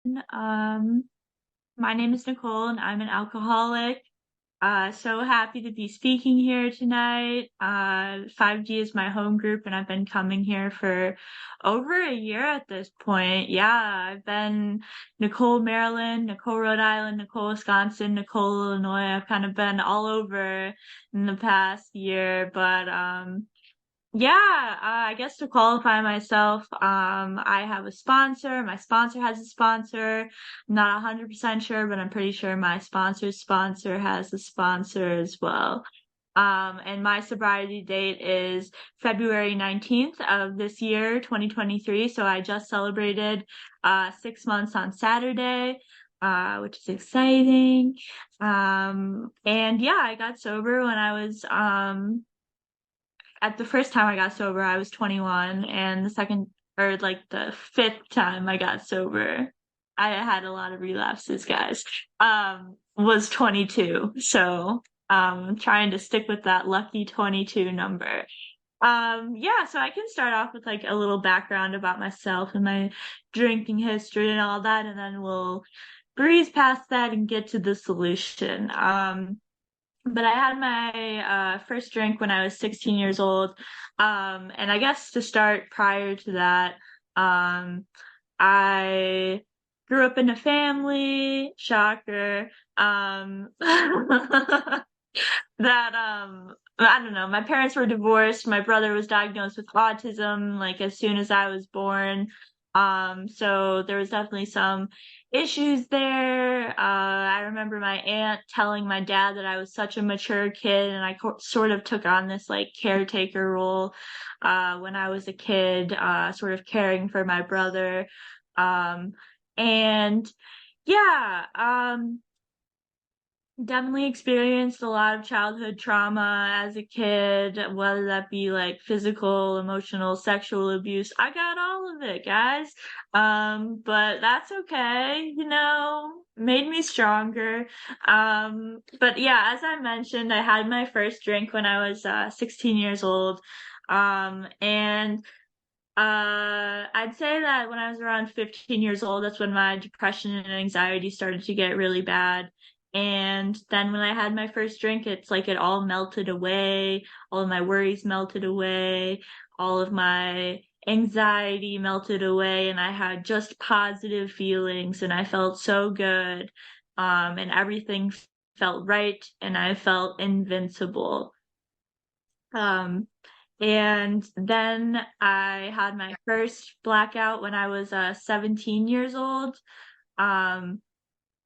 Um, my name is Nicole and I'm an alcoholic. So happy to be speaking here tonight. 5G is my home group and I've been coming here for over a year at this point. Yeah, I've been Nicole, Maryland, Nicole, Rhode Island, Nicole, Wisconsin, Nicole, Illinois. I've kind of been all over in the past year, but yeah, I guess to qualify myself, I have a sponsor. My sponsor has a sponsor. I'm not 100% sure, but I'm pretty sure my sponsor's sponsor has a sponsor as well. And my sobriety date is February 19th of this year, 2023. So I just celebrated 6 months on Saturday, which is exciting. And yeah, I got sober when I was at the first time I got sober, I was 21, and the second or like the fifth time I got sober, I had a lot of relapses, guys. Was 22. So, trying to stick with that lucky 22 number. Yeah, so I can start off with like a little background about myself and my drinking history and all that, and then we'll breeze past that and get to the solution. But I had my first drink when I was 16 years old. And I guess to start prior to that, I grew up in a family, shocker, that I don't know, my parents were divorced. My brother was diagnosed with autism like as soon as I was born. So there was definitely some issues there. I remember my aunt telling my dad that I was such a mature kid, and I sort of took on this like caretaker role when I was a kid, sort of caring for my brother. Um, and yeah, definitely experienced a lot of childhood trauma as a kid, whether that be like physical, emotional, sexual abuse. I got all of it, guys. But that's okay, made me stronger. But yeah, as I mentioned, I had my first drink when I was 16 years old. And I'd say that when I was around 15 years old, that's when my depression and anxiety started to get really bad. And then when I had my first drink, it's like it all melted away. All of my worries melted away. All of my anxiety melted away. And I had just positive feelings and I felt so good. And everything felt right and I felt invincible. Um, and then I had my first blackout when I was 17 years old. Um,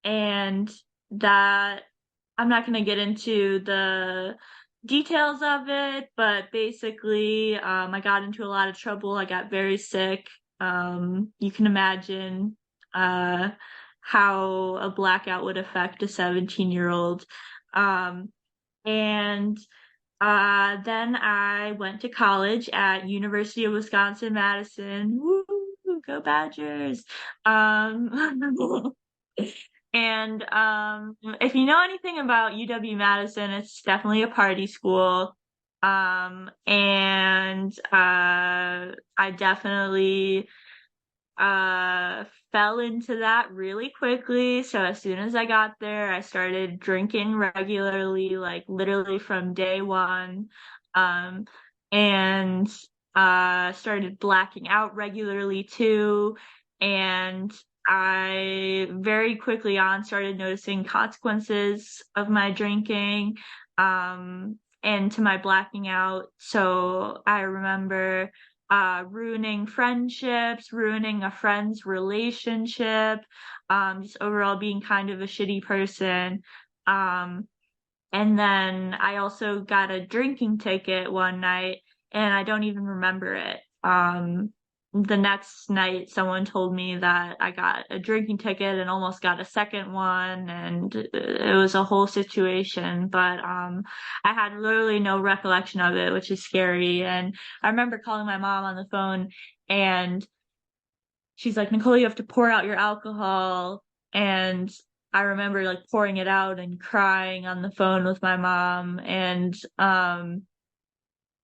and that I'm not going to get into the details of it, but basically, I got into a lot of trouble. I got very sick. You can imagine uh, how a blackout would affect a 17-year-old. And then I went to college at University of Wisconsin-Madison. Woo, go Badgers. Um, and if you know anything about UW-Madison, it's definitely a party school. And I definitely fell into that really quickly. So as soon as I got there, I started drinking regularly, like literally from day one. Um, and started blacking out regularly too. And I very quickly on started noticing consequences of my drinking, and to my blacking out. So I remember ruining friendships, ruining a friend's relationship, just overall being kind of a shitty person. Um, and then I also got a drinking ticket one night and I don't even remember it. The next night, someone told me that I got a drinking ticket and almost got a second one, and it was a whole situation. But I had literally no recollection of it, which is scary. And I remember calling my mom on the phone, and she's like, Nicole, you have to pour out your alcohol. And I remember like pouring it out and crying on the phone with my mom. And,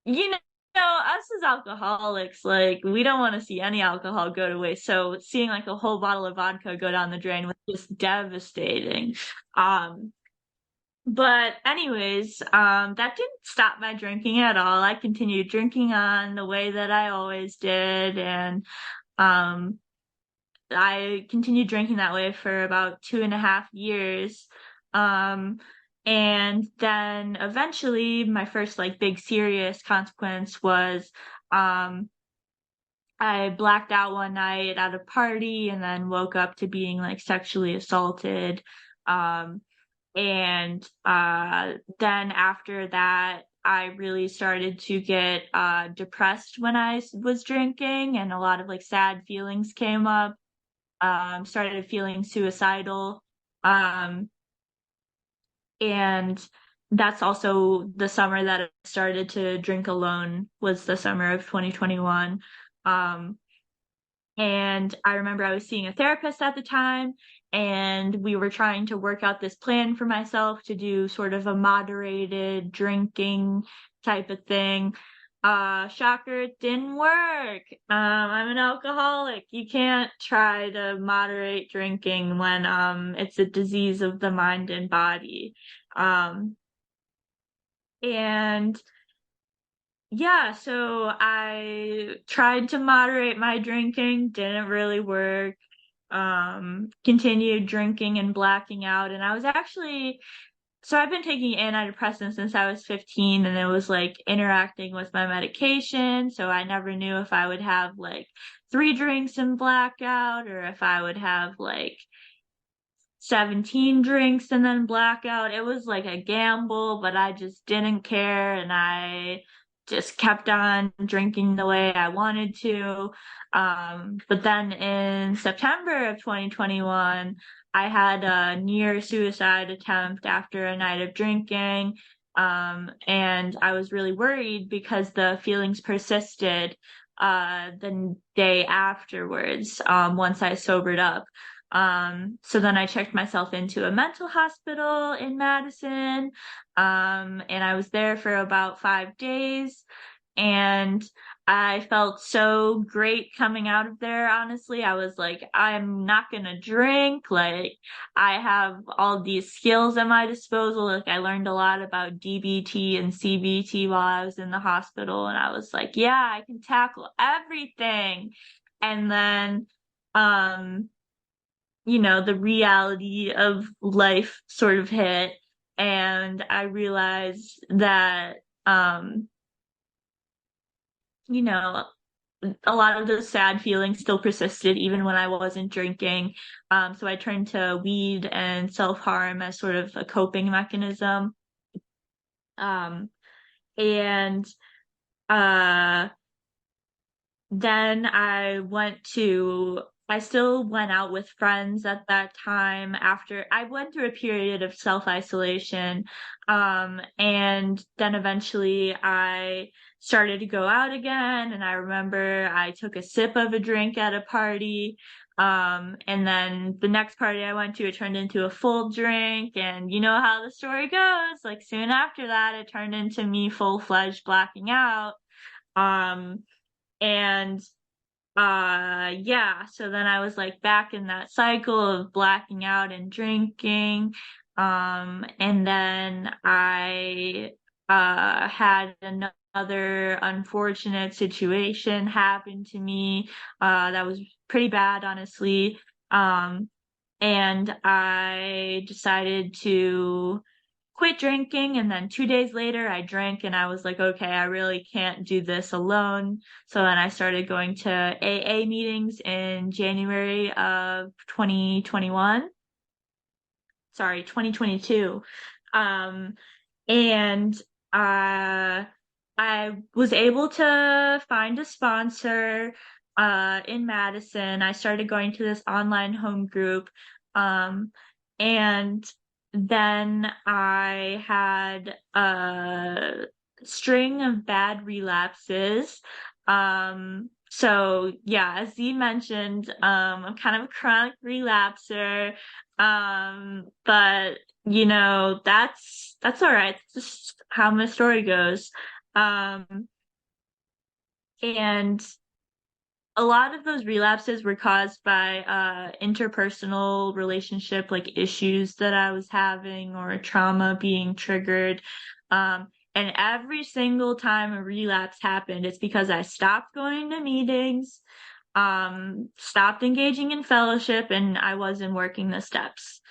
you know, us as alcoholics, like we don't want to see any alcohol go to waste. So seeing like a whole bottle of vodka go down the drain was just devastating. Um, but anyways, that didn't stop my drinking at all. I continued drinking on the way that I always did, and um, I continued drinking that way for about 2.5 years. Um, and then eventually my first like big serious consequence was um I blacked out one night at a party and then woke up to being like sexually assaulted. Um, and then after that, I really started to get depressed when was drinking, and a lot of like sad feelings came up. Started feeling suicidal. Um, and that's also the summer that I started to drink alone, was the summer of 2021. Um, and I remember I was seeing a therapist at the time, and we were trying to work out this plan for myself to do sort of a moderated drinking type of thing. Shocker, it didn't work. I'm an alcoholic. You can't try to moderate drinking when it's a disease of the mind and body. Um, and yeah, so I tried to moderate my drinking, didn't really work. Continued drinking and blacking out, and I was actually so I've been taking antidepressants since I was 15, and it was like interacting with my medication, so I never knew if I would have like 3 drinks and blackout or if I would have like 17 drinks and then blackout. It was like a gamble, but I just didn't care, and I just kept on drinking the way I wanted to. But then in September of 2021, I had a near suicide attempt after a night of drinking. And I was really worried because the feelings persisted the day afterwards, once I sobered up. So then I checked myself into a mental hospital in Madison. And I was there for about 5 days. And I felt so great coming out of there, honestly. I was like, I'm not gonna drink. Like, I have all these skills at my disposal. Like, I learned a lot about DBT and CBT while I was in the hospital. And I was like, yeah, I can tackle everything. And then, um, the reality of life sort of hit, and I realized that, you know, a lot of those sad feelings still persisted even when I wasn't drinking. So I turned to weed and self-harm as sort of a coping mechanism. Um, and uh Then I still went out with friends at that time after I went through a period of self-isolation. And then eventually I started to go out again. And I remember I took a sip of a drink at a party. And then the next party I went to, it turned into a full drink. And you know how the story goes. Like soon after that, it turned into me full-fledged blacking out. Um, and yeah, so then I was like back in that cycle of blacking out and drinking. And then I had another unfortunate situation happen to me that was pretty bad, honestly. Um, and I decided to quit drinking, and then 2 days later I drank, and I was like, okay, I really can't do this alone. So then I started going to AA meetings in January of 2021. Sorry, 2022. Um, and uh, I was able to find a sponsor in Madison. I started going to this online home group. Um, and then I had a string of bad relapses. So yeah, as you mentioned, I'm kind of a chronic relapser. But that's all right. That's just how my story goes. Um, And a lot of those relapses were caused by interpersonal relationship like issues that I was having or trauma being triggered. And every single time a relapse happened, it's because I stopped going to meetings, stopped engaging in fellowship, and I wasn't working the steps.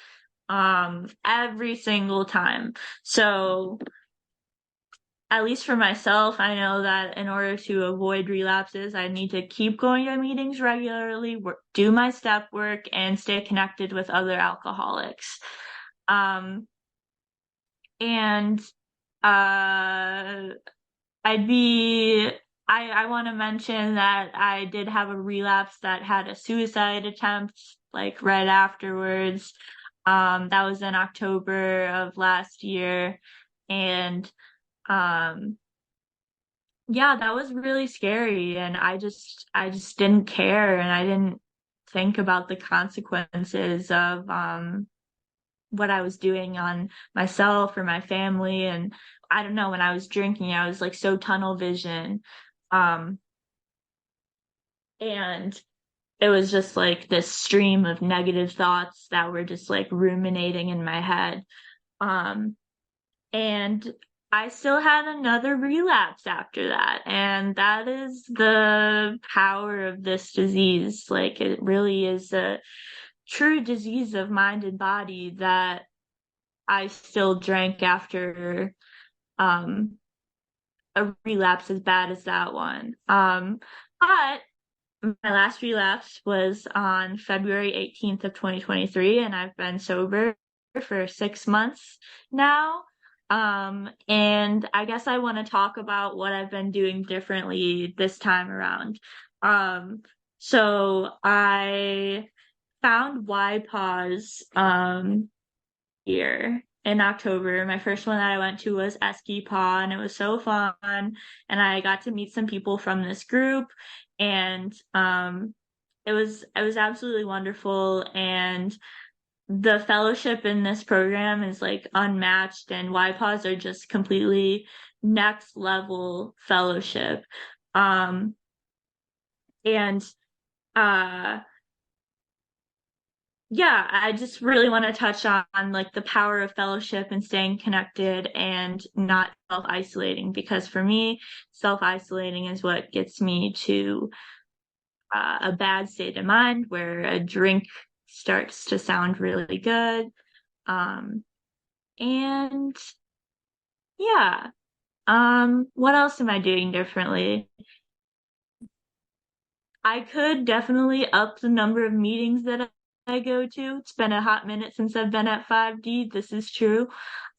Every single time. So at least for myself, I know that in order to avoid relapses, I need to keep going to meetings regularly, do my step work, and stay connected with other alcoholics. Um, and uh, I'd be, I want to mention that I did have a relapse that had a suicide attempt like right afterwards. That was in October of last year. And um, yeah, that was really scary, and I just didn't care, and I didn't think about the consequences of what I was doing on myself or my family. And I don't know, when I was drinking, I was like so tunnel vision. Um and it was just like this stream of negative thoughts that were just like ruminating in my head. Um And I still had another relapse after that. And that is the power of this disease. Like, it really is a true disease of mind and body that I still drank after um, a relapse as bad as that one. But my last relapse was on February 18th of 2023, and I've been sober for 6 months now. And I guess I want to talk about what I've been doing differently this time around. Um, so I found YPause here in October. My first one that I went to was Esky Paw, and it was so fun. And I got to meet some people from this group, and it was absolutely wonderful. And the fellowship in this program is like unmatched, and YPAWs are just completely next level fellowship. Um, and uh yeah, I just really want to touch on like the power of fellowship and staying connected and not self-isolating, because for me, self-isolating is what gets me to a bad state of mind where a drink starts to sound really good. Um, and yeah, what else am I doing differently? I could definitely up the number of meetings that I go to. It's been a hot minute since I've been at 5D. This is true.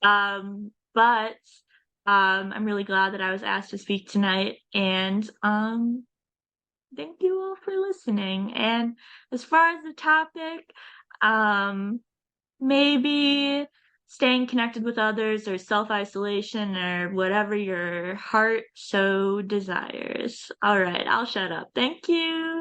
But I'm really glad that I was asked to speak tonight. And thank you all for listening. And as far as the topic, um, maybe staying connected with others or self-isolation or whatever your heart so desires. All right, I'll shut up. Thank you.